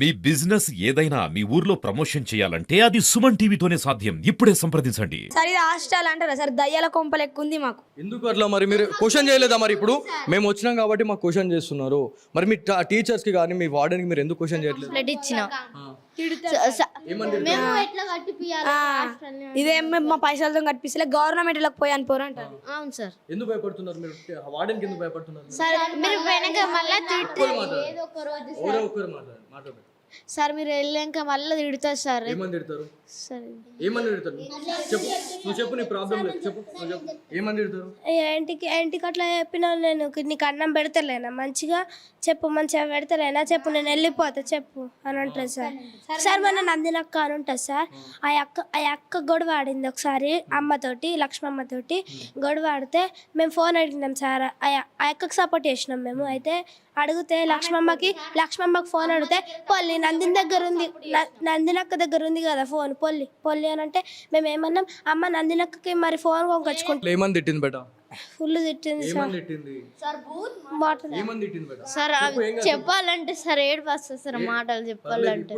మీ business ఏదైనా మీ ఊర్లో promotion చేయాలంటే అది సుమన్ టీవీతోనే సాధ్యం. ఇప్పుడే సంప్రదించండి. సార్ ఇది హాస్టల్ అంటారా సార్? దయ్యాల కొంపలు ఎక్కువ ఉంది మాకు. ఎందుకు అట్లా మరి మీరు క్వశ్చన్ చేయలేదా? మరి ఇప్పుడు మేము వచ్చినాం కాబట్టి మాకు క్వశ్చన్ చేస్తున్నారు. మరి మీ టీచర్స్కి కానీ మీ వార్డెన్కి మీరు ఎందుకు క్వశ్చన్ చేయట్లేదు? ప్లేట్ ఇచ్చిన ఇదే మేము మా పైసలతో కట్టిస్తే గవర్నమెంట్ ఇళ్ళకి పోయి అని పోరు అంటారు. అవును సార్. ఎందుకు భయపడుతున్నారు మీరు? వార్డెన్కి ఎందుకు భయపడుతున్నారు? సార్ మీరు వెనక మళ్ళీ మాట్లాడండి. సార్ మీరు వెళ్ళాక మళ్ళీ తిడతారు సార్. ఏమని తిడతారు? సరే ఏమని తిడతారు? చెప్పు, నువ్వు చెప్పు, నీ ప్రాబ్లం లేదు, చెప్పు, నువ్వు చెప్పు, ఏమని తిడతారు? ఇంటికి అట్లా చెప్పిన నేను నీకు అన్నం పెడతలేనా, మంచిగా చెప్పు, మంచిగా పెడతలేనా చెప్పు, నేను వెళ్ళిపోతా చెప్పు అని ఉంటుంది సార్. సార్ మన నందినక్క అని ఉంటుంది సార్. ఆ అక్క గొడవ ఆడింది ఒకసారి అమ్మతోటి, లక్ష్మమ్మతోటి గొడవ ఆడితే మేము ఫోన్ అడిగినాం సార్. ఆ అక్కకు సపోర్ట్ చేసినాం మేము. అయితే అడిగితే లక్ష్మమ్మకి ఫోన్ అడిగితే పొల్లి నందినక్క దగ్గర ఉంది కదా ఫోన్, పొల్లి అని అంటే మేము ఏమన్నాం, అమ్మ నందినక్కకి మరి ఫోన్ కొనుకొచ్చుకుంటాం. ఏమని తిట్టింది బేట? ఫుల్ తిట్టింది సార్. సార్ చెప్పాలంటే సార్ ఏడుపు వస్తుంది సార్ మాటలు చెప్పాలంటే.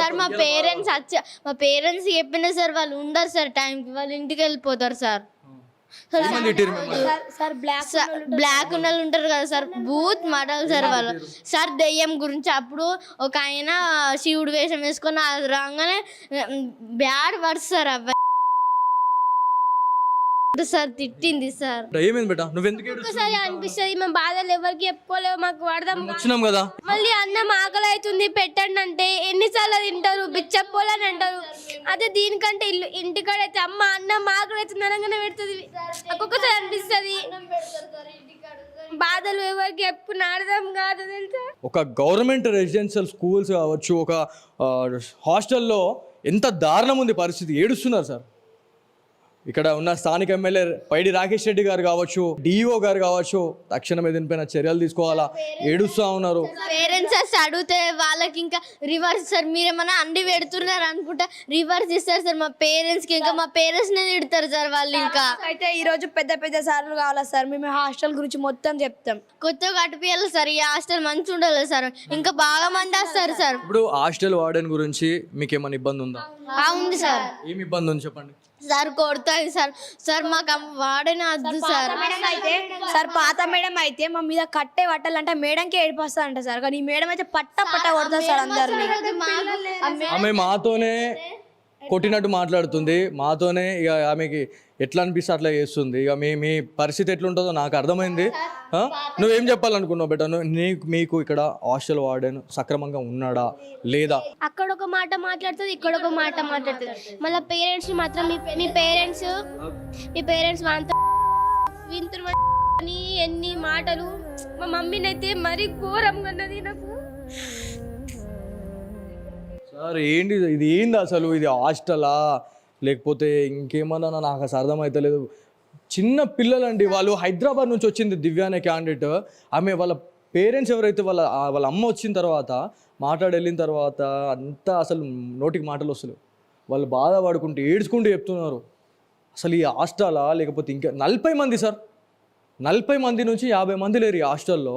సార్ మా పేరెంట్స్ చెప్పిన సార్ వాళ్ళు ఉండరు సార్ టైంకి, వాళ్ళు ఇంటికి వెళ్ళిపోతారు సార్. బ్లాక్ ఉన్న వాళ్ళు ఉంటారు కదా సార్, బూత్ మాటలు సార్ వాళ్ళు. సార్ దెయ్యం గురించి అప్పుడు ఒక ఆయన శివుడు వేషం వేసుకొని అది రాగానే బ్యాడ్ వర్డ్స్ సార్ అబ్బాయి సార్ తిట్టింది సార్. ఏమైంది బేటా? నువ్వు ఎందుకు ఒకసారి అనిపిస్తుంది మేము బాధలు ఎవరికి చెప్పుకోలేవు, మాకు వాడదాం వచ్చినాం కదా. మళ్ళీ అన్నం ఆకలి అవుతుంది పెట్టండి అంటే ఎన్నిసార్లు తింటారు, బిచ్చపోలని అంటారు. అదే దీనికంటే ఇంటికాడైతే అమ్మ అన్నం ఆకలి అవుతుంది అనగానే పెడుతుంది. ఒక్కొక్కసారి అనిపిస్తుంది బాధలు ఎవరికి చెప్పుకున్న అర్థం కాదు తెలుసా. ఒక గవర్నమెంట్ రెసిడెన్షియల్ స్కూల్స్ కావచ్చు, ఒక హాస్టల్లో ఎంత దారుణం ఉంది పరిస్థితి. ఏడుస్తున్నారు సార్. ఇక్కడ ఉన్న స్థానిక ఎమ్మెల్యే పైడి రాకేష్ రెడ్డి గారు కావచ్చు, డిఈఓ గారు కావచ్చు, తక్షణమే దీనిపైన చర్యలు తీసుకోవాలా. ఏడుస్తూ ఉన్నారు. పేరెంట్స్ అడిగితే వాళ్ళకి ఇంకా రివర్స్ సార్, మీరేమన్నా అండి పెడుతున్నారు అనుకుంటా రివర్స్ ఇస్తారు సార్ మా పేరెంట్స్కి. ఇంకా మా పేరెంట్స్నే తిడతారు సార్ వాళ్ళు. ఇంకా అయితే ఈ రోజు పెద్ద సార్లు కావాలా సార్, మేము హాస్టల్ గురించి మొత్తం చెప్తాం. కొత్తగా కట్టిపియాలి సార్, ఈ హాస్టల్ మంచిగా ఉండాలి సార్, ఇంకా బాగా మంది వస్తారు సార్. ఇప్పుడు హాస్టల్ వార్డెన్ గురించి మీకు ఏమైనా ఇబ్బంది ఉందా? ఉంది సార్. ఏమి ఇబ్బంది ఉంది చెప్పండి. Sir కొడతాయి sir. సార్ మాకు వాడని వద్దు సార్. పాత మేడం అయితే మా మీద కట్టే పట్టాలంటే మేడంకే ఏడిపోస్తా అంట సార్. కానీ ఈ మేడం అయితే పట్ట కొడతారు సార్ అందరినీ. ఆమె మాతోనే కొట్టినట్టు మాట్లాడుతుంది, మాతోనే ఇక ఆమెకి ఎట్లా అనిపిస్తే అట్లా చేస్తుంది. ఇక మీ పరిస్థితి ఎట్లుంటుందో నాకు అర్థమైంది. నువ్వేం చెప్పాలనుకున్నావు బెట? మీకు ఇక్కడ హాస్టల్ వార్డెన్ సక్రమంగా ఉన్నాడా లేదా? అక్కడ ఒక మాట మాట్లాడుతుంది, ఇక్కడ ఒక మాట మాట్లాడుతుంది. మళ్ళీ పేరెంట్స్ మాత్రం మీ పేరెంట్స్ వాళ్ళతో వింటున్నారు అని ఎన్ని మాటలు. మా మమ్మీని అయితే మరీ ఘోరంగా ఉన్నది నాకు. సార్ ఏంటి ఇది? ఏంది అసలు? ఇది హాస్టలా లేకపోతే ఇంకేమన్నా నాకు అసలు అర్థమవుతలేదు. చిన్న పిల్లలండి వాళ్ళు. హైదరాబాద్ నుంచి వచ్చింది దివ్య అనే క్యాండిడేట్. ఆమె వాళ్ళ పేరెంట్స్ ఎవరైతే వాళ్ళ అమ్మ వచ్చిన తర్వాత వెళ్ళిన తర్వాత అంతా అసలు నోటికి మాటలు వస్తలేవు. వాళ్ళు బాధపడుకుంటూ ఏడ్చుకుంటూ చెప్తున్నారు. అసలు ఈ హాస్టలా లేకపోతే ఇంకా 40 మంది సార్, 40 మంది నుంచి 50 మంది లేరు ఈ హాస్టల్లో.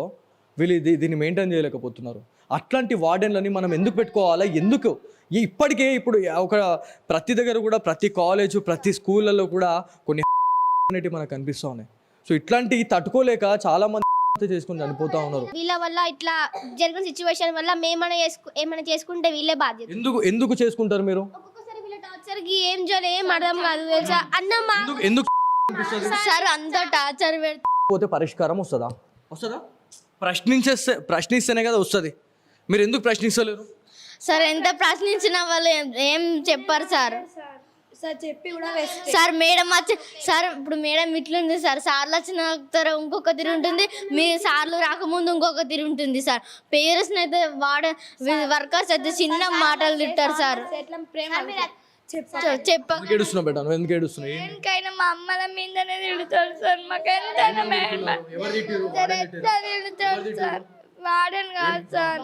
వీళ్ళు దీన్ని మెయింటైన్ చేయలేకపోతున్నారు. అట్లాంటి వార్డెన్లని మనం ఎందుకు పెట్టుకోవాలా? ఎందుకు ఇప్పటికే ఇప్పుడు ప్రతి దగ్గర కూడా, ప్రతి కాలేజు, ప్రతి స్కూళ్ళల్లో కూడా కొన్ని అనేటివి మనకు కనిపిస్తూ ఉన్నాయి. సో ఇట్లాంటివి తట్టుకోలేక చాలా మంది చేసుకుని చనిపోతా ఉన్నారు. వీళ్ళ వల్ల ఇట్లా జరిగిన సిచ్యువేషన్ వల్ల ఏమైనా చేసుకుంటే వీళ్ళే బాధ్యత. ఎందుకు చేసుకుంటారు మీరు? ఒక్కొక్కసారి వీళ్ళ టార్చర్ కి ఏం చేయాలి ఏం అర్థం కాదు తెలుసా. ఎందుకు సార్ అంత టార్చర్ పోతే పరిష్కారం వస్తుందా? ప్రశ్నిస్తేనే కదా వస్తుంది. మీరు ఎందుకు ప్రశ్నిస్తలేరు? సార్ ఎంత ప్రశ్నించిన వాళ్ళు ఏం చెప్పారు సార్. చెప్పి కూడా సార్ మేడం వచ్చి సార్ ఇప్పుడు మేడం ఇట్లుంది సార్, సార్లు వచ్చిన ఇంకొక తీరు ఉంటుంది, మీ సార్లు రాకముందు ఇంకొక తీరు ఉంటుంది సార్. పేరెంట్స్ని అయితే వర్కర్స్ అయితే చిన్న మాటలు తింటారు సార్. ఎందుకైనా మా అమ్మల మీదనే తిడతాడు సార్. మాకెంతైనా సార్ వాడని కాదు సార్,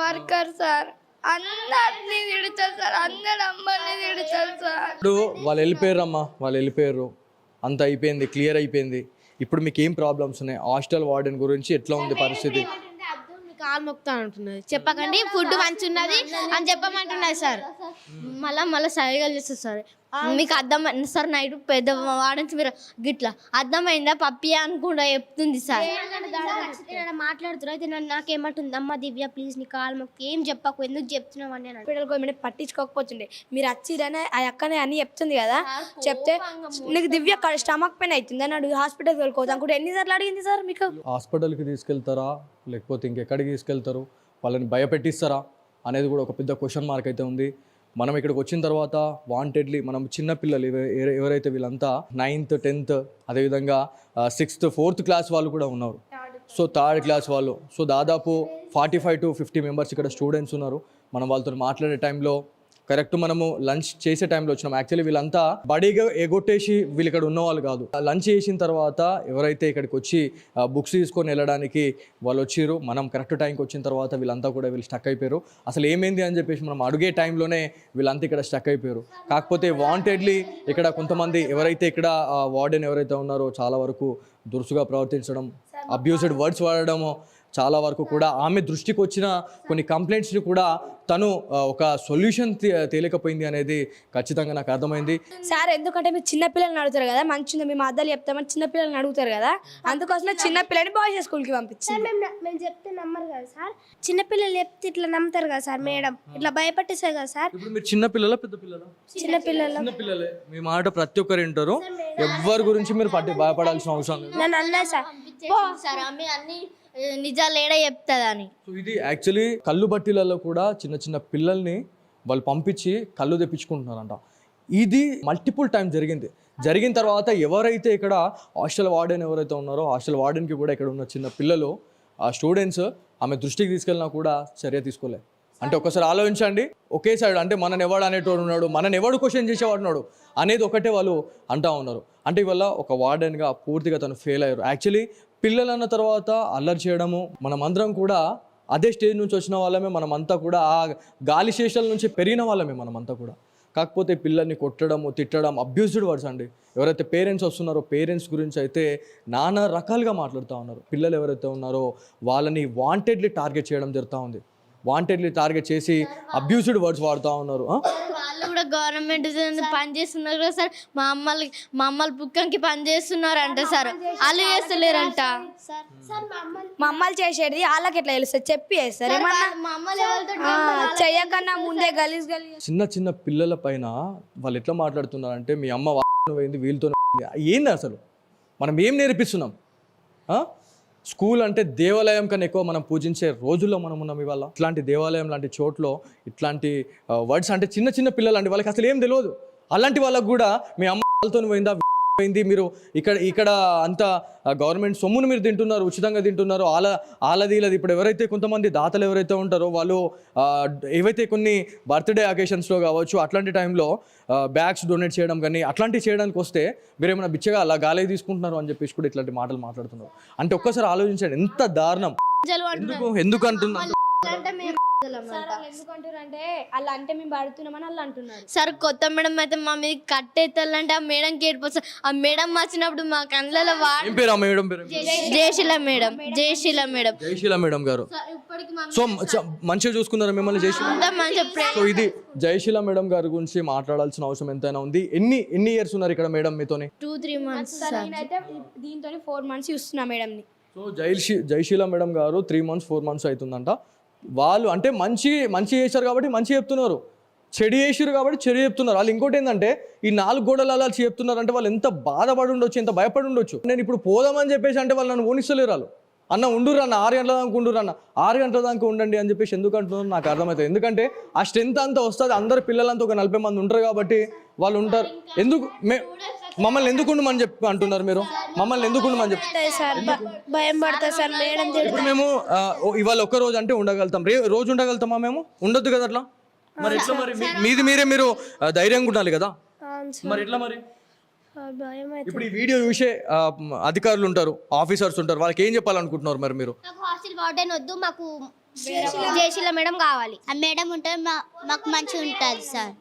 వర్కర్ సార్. అందరినీ తిడతారు సార్, అందరు అమ్మల్ని తిడతారు సార్. ఇప్పుడు వాళ్ళు వెళ్ళిపోయారమ్మా, వాళ్ళు వెళ్ళిపోయారు, అంత అయిపోయింది, క్లియర్ అయిపోయింది. ఇప్పుడు మీకు ఏం ప్రాబ్లమ్స్ ఉన్నాయి? హాస్టల్ వార్డెన్ గురించి ఎట్లా ఉంది పరిస్థితి? కాలు మొక్కుతాను అంటున్నది. చెప్పకండి ఫుడ్ మంచి ఉన్నది అని చెప్పమంటున్నది సార్. మళ్ళీ సైగలు చేస్తారు సార్. మీకు అర్థమైంది సార్, నైట్ పెద్ద వాడచ్చు మీరు గిట్లా అర్థమైందా పప్పి అనుకుంటా చెప్తుంది సార్. మాట్లాడుతున్నారు అయితే నాకేమంటుంది, అమ్మ దివ్య ప్లీజ్ నీ కాలు మొక్కి ఏం చెప్పకు, ఎందుకు చెప్తున్నావు అని అన్నాడు. హాస్పిటల్ గవర్నమెంట్ పట్టించుకోకపోతుండే మీరు వచ్చిరనే ఆ అక్కనే అని చెప్తుంది కదా. చెప్తే నీకు దివ్య స్టమక్ పెయిన్ అవుతుంది అని అడుగు హాస్పిటల్కి వెళ్ళిపోతాం అనుకుంటే ఎన్నిసార్లు అడిగింది సార్ మీకు? హాస్పిటల్కి తీసుకెళ్తారా లేకపోతే ఇంకెక్కడికి తీసుకెళ్తారు, వాళ్ళని భయపెట్టిస్తారా అనేది కూడా ఒక పెద్ద క్వశ్చన్ మార్క్ అయితే ఉంది. మనం ఇక్కడికి వచ్చిన తర్వాత వాంటెడ్లీ మనం చిన్నపిల్లలు ఎవరైతే వీళ్ళంతా 9th 10th అదేవిధంగా 6th 4th క్లాస్ వాళ్ళు కూడా ఉన్నారు. సో 3rd క్లాస్ వాళ్ళు, సో దాదాపు 45 to 50 మెంబర్స్ ఇక్కడ స్టూడెంట్స్ ఉన్నారు. మనం వాళ్ళతో మాట్లాడే టైంలో కరెక్ట్ మనము లంచ్ చేసే టైంలో వచ్చినాం. యాక్చువల్లీ వీళ్ళంతా బడీగా ఎగొట్టేసి వీళ్ళు ఇక్కడ ఉన్న వాళ్ళు కాదు. లంచ్ చేసిన తర్వాత ఎవరైతే ఇక్కడికి వచ్చి బుక్స్ తీసుకొని వెళ్ళడానికి వాళ్ళు వచ్చిర్రు, మనం కరెక్ట్ టైంకి వచ్చిన తర్వాత వీళ్ళంతా కూడా వీళ్ళు స్టక్ అయిపోయారు. అసలు ఏమైంది అని చెప్పేసి మనం అడిగే టైంలోనే వీళ్ళంతా ఇక్కడ స్టక్ అయిపోయారు. కాకపోతే వాంటెడ్లీ ఇక్కడ కొంతమంది ఎవరైతే ఇక్కడ వార్డెన్ ఎవరైతే ఉన్నారో చాలా వరకు దురుసుగా ప్రవర్తించడం, అబ్యూజ్డ్ వర్డ్స్ వాడడము, చాలా వరకు కూడా ఆమె దృష్టికి వచ్చిన కొన్ని కంప్లైంట్స్ని కూడా తను ఒక సొల్యూషన్ తేలేకపోయింది అనేది ఖచ్చితంగా నాకు అర్థమైంది. సార్ ఎందుకంటే మీరు చిన్నపిల్లల్ని అడుగుతారు కదా, మంచిగా మేము అద్దాలు చెప్తామని చిన్నపిల్లల్ని అడుగుతారు కదా, అందుకోసమే చిన్నపిల్లని బాయ్స్ స్కూల్కి పంపించారు. మేము చెప్తే నమ్మరు కదా సార్, చిన్నపిల్లలు చెప్తే ఇట్లా నమ్ముతారు కదా సార్, మేడం ఇట్లా భయపట్టేసారు కదా సార్. ఇప్పుడు మీరు చిన్నపిల్లల పెద్ద పిల్లల చిన్నపిల్లలే, మీ మాట ప్రతి ఒక్కరు వింటారు. ఎవరి గురించి మీరు భయపడాల్సిన అవసరం లేదు. నన్ను అన్నా సార్ సార్ ఆమె అన్ని నిజాలు ఏడా చెప్తుందని. సో ఇది యాక్చువల్లీ కళ్ళు బట్టీలలో కూడా చిన్న చిన్న పిల్లల్ని వాళ్ళు పంపించి కళ్ళు తెప్పించుకుంటున్నారంట. ఇది మల్టిపుల్ టైం జరిగిన తర్వాత ఎవరైతే ఇక్కడ హాస్టల్ వార్డెన్ ఎవరైతే ఉన్నారో హాస్టల్ వార్డెన్కి కూడా ఇక్కడ ఉన్న చిన్న పిల్లలు ఆ స్టూడెంట్స్ ఆమె దృష్టికి తీసుకెళ్ళినా కూడా చర్య తీసుకోలేదు. అంటే ఒకసారి ఆలోచించండి, ఒకే సైడ్ అంటే మనని ఎవడు అనేటోడు ఉన్నాడు, మనని ఎవడు క్వశ్చన్ చేసేవాడు ఉన్నాడు అనేది ఒకటే వాళ్ళు అంటూ ఉన్నారు. అంటే ఇవల్ల ఒక వార్డెన్గా పూర్తిగా తను ఫెయిల్ అయ్యారు. యాక్చువల్లీ పిల్లలు అన్న తర్వాత అల్లరి చేయడము, మనమందరం కూడా అదే స్టేజ్ నుంచి వచ్చిన వాళ్ళమే, మనమంతా కూడా ఆ గాలి శేషాల నుంచి పెరిగిన వాళ్ళమే మనమంతా కూడా. కాకపోతే పిల్లల్ని కొట్టడము, తిట్టడం, అబ్యూజ్డ్ వర్డ్స్ అండి. ఎవరైతే పేరెంట్స్ వస్తున్నారో పేరెంట్స్ గురించి అయితే నానా రకాలుగా మాట్లాడుతూ ఉన్నారు. పిల్లలు ఎవరైతే ఉన్నారో వాళ్ళని వాంటెడ్లీ టార్గెట్ చేయడం జరుగుతూ ఉంది. వాంటెడ్లీ టార్గెట్ చేసి అబ్యూజ్డ్ వర్డ్స్ వాడుతూ ఉన్నారు. వాళ్ళు కూడా గవర్నమెంట్ పని చేస్తున్నారు కదా సార్, మా అమ్మలు బుక్కంకి పని చేస్తున్నారు అంట సార్, వాళ్ళు చేస్తలేరంట. మా అమ్మలు చేసేది వాళ్ళకి ఎట్లా తెలుస్తుంది చెప్పి చేస్తారు ఏమన్నా, మా అమ్మలు చెయ్యకన్నా ముందే గలీజ్ చిన్న చిన్న పిల్లల పైన వాళ్ళు ఎట్లా మాట్లాడుతున్నారంటే మీ అమ్మ పోయింది వీళ్ళతో ఏంది అసలు, మనం ఏం నేర్పిస్తున్నాం? స్కూల్ అంటే దేవాలయం కన్నా ఎక్కువ మనం పూజించే రోజుల్లో మనం ఉన్నాం ఇవాళ. ఇట్లాంటి దేవాలయం లాంటి చోట్ల ఇట్లాంటి వర్డ్స్ అంటే చిన్న చిన్న పిల్లలు అంటే వాళ్ళకి అసలు ఏం తెలియదు. అలాంటి వాళ్ళకు కూడా మీ అమ్మ వాళ్ళతో పోయిందా పోయింది, మీరు ఇక్కడ అంతా గవర్నమెంట్ సొమ్మును మీరు తింటున్నారు, ఉచితంగా తింటున్నారు, ఆలది ఇప్పుడు ఎవరైతే కొంతమంది దాతలు ఎవరైతే ఉంటారో వాళ్ళు ఏవైతే కొన్ని బర్త్డే అకేషన్స్లో కావచ్చు అట్లాంటి టైంలో బ్యాగ్స్ డొనేట్ చేయడం కానీ అట్లాంటివి చేయడానికి వస్తే మీరు ఏమైనా బిచ్చగా అలా గాలి తీసుకుంటున్నారు అని చెప్పేసి కూడా ఇట్లాంటి మాటలు మాట్లాడుతున్నారు. అంటే ఒక్కసారి ఆలోచించండి ఎంత దారుణం. ఎందుకు అంటున్నారు ఎందుకంటారంటే అలా అంటే మేము పడుతున్నామని వాళ్ళు అంటున్నారు. సార్ కొత్త మేడం అయితే మా మీద కట్టేస్తాలంటే ఆ మేడంకి ఏడిపోతుంది. ఆ మేడం వచ్చినప్పుడు మా కళ్ళలో జయశీల మేడం గారు. సో మంచిగా చూసుకున్నారు మిమ్మల్ని జయశీల. సో ఇది జయశీల మేడం గారి గురించి మాట్లాడాల్సిన అవసరం ఎంతైనా ఉంది. ఎన్ని ఇయర్స్ ఉన్నారు ఇక్కడ మేడం మీతోని? 2-3 months. నేనైతే దీంతో 4 months చూస్తున్నా మేడంని. సో జయశీల మేడం గారు 3 months 4 months అవుతుందంట. వాళ్ళు అంటే మంచి చేశారు కాబట్టి మంచి చెప్తున్నారు, చెడు చేసారు కాబట్టి చెడు చెప్తున్నారు. వాళ్ళు ఇంకోటి ఏంటంటే ఈ 4 గోడలు అలా చెప్తున్నారు అంటే వాళ్ళు ఎంత బాధపడి ఉండొచ్చు, ఎంత భయపడి ఉండొచ్చు. నేను ఇప్పుడు పోదామని చెప్పేసి అంటే వాళ్ళు నన్ను ఊనిస్తలేరు. వాళ్ళు అన్న ఉండురు అన్న 6 గంటల దాకా ఉండురు అన్న 6 గంటల దాకా ఉండండి అని చెప్పేసి ఎందుకు అంటున్నారు నాకు అర్థమవుతుంది. ఎందుకంటే ఆ స్ట్రెంత్ అంతా వస్తుంది, అందరు పిల్లలంతా ఒక 40 మంది ఉంటారు కాబట్టి వాళ్ళు ఉంటారు. ఎందుకు మమ్మల్ని ఎందుకు ఉండమని చెప్పి అంటున్నారు మీరు? మమ్మల్ని ఎందుకు ఉండమని చెప్పి భయం పడతాయి సార్ మేడం. ఇప్పుడు మేము ఇవాళ ఒక్క రోజు అంటే ఉండగలుగుతాం, రోజు ఉండగలుగుతామా? మేము ఉండొద్దు కదా అట్లా. మరి ఎట్లా? మరి మీరు ధైర్యంగా ఉండాలి కదా. మరి ఎట్లా? మరి ఇప్పుడు ఈ వీడియో చూసే అధికారులు ఉంటారు, ఆఫీసర్స్ ఉంటారు, వాళ్ళకి ఏం చెప్పాలనుకుంటున్నారు మరి మీరు? నాకు హాస్టల్ వార్డెన్ వద్దు, మాకు జయశీల మేడం కావాలి. ఆ మేడం ఉంటే మాకు మంచిగా ఉంటుంది సార్.